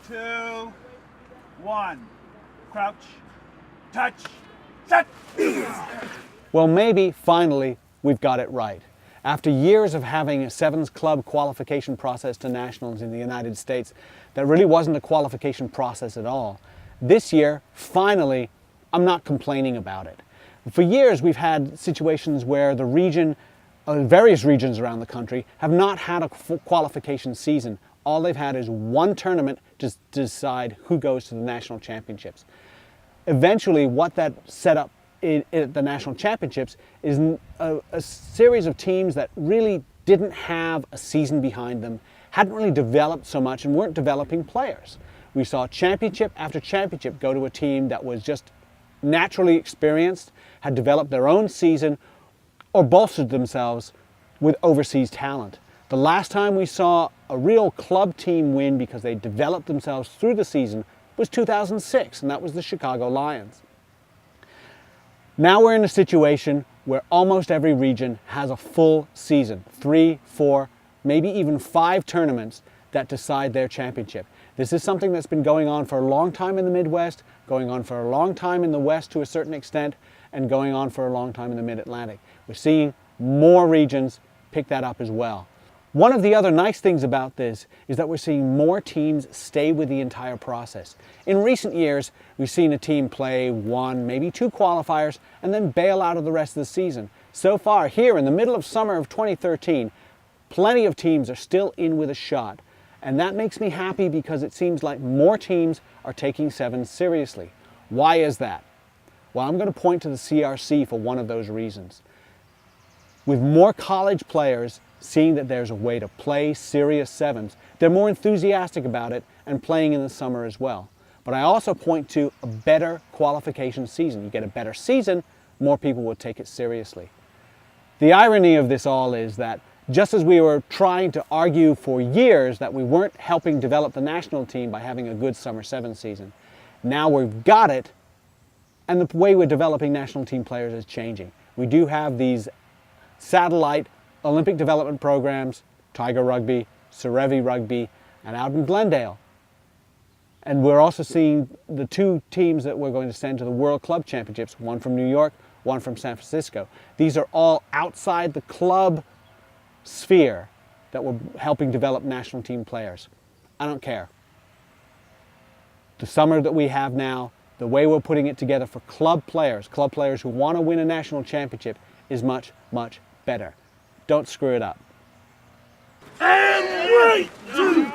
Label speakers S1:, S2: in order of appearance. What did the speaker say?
S1: 2, 1. Crouch, touch, set.
S2: Well, maybe finally we've got it right. After years of having a sevens club qualification process to nationals in the United States that really wasn't a qualification process at all, this year, finally, I'm not complaining about it. For years we've had situations where the region, various regions around the country, have not had a qualification season. All they've had is one tournament to decide who goes to the national championships. Eventually, what that set up at the national championships is a series of teams that really didn't have a season behind them, hadn't really developed so much, and weren't developing players. We saw championship after championship go to a team that was just naturally experienced, had developed their own season, or bolstered themselves with overseas talent. The last time we saw a real club team win because they developed themselves through the season was 2006, and that was the Chicago Lions. Now we're in a situation where almost every region has a full season, 3, 4, maybe even 5 tournaments that decide their championship. This is something that's been going on for a long time in the Midwest, going on for a long time in the West to a certain extent, and going on for a long time in the Mid-Atlantic. We're seeing more regions pick that up as well. One of the other nice things about this is that we're seeing more teams stay with the entire process. In recent years, we've seen a team play 1, maybe 2 qualifiers and then bail out of the rest of the season. So far, here in the middle of summer of 2013, plenty of teams are still in with a shot. And that makes me happy because it seems like more teams are taking sevens seriously. Why is that? Well, I'm going to point to the CRC for one of those reasons. With more college players seeing that there's a way to play serious sevens, they're more enthusiastic about it and playing in the summer as well. But I also point to a better qualification season. You get a better season, more people will take it seriously. The irony of this all is that just as we were trying to argue for years that we weren't helping develop the national team by having a good summer sevens season, now we've got it, and the way we're developing national team players is changing. We do have these satellite Olympic development programs, Tiger Rugby, Serevi Rugby, and out in Glendale. And we're also seeing the 2 teams that we're going to send to the World Club Championships, one from New York, one from San Francisco. These are all outside the club sphere that we're helping develop national team players. I don't care. The summer that we have now, the way we're putting it together for club players who want to win a national championship, is much, much better. Don't screw it up.
S1: And 3, 2,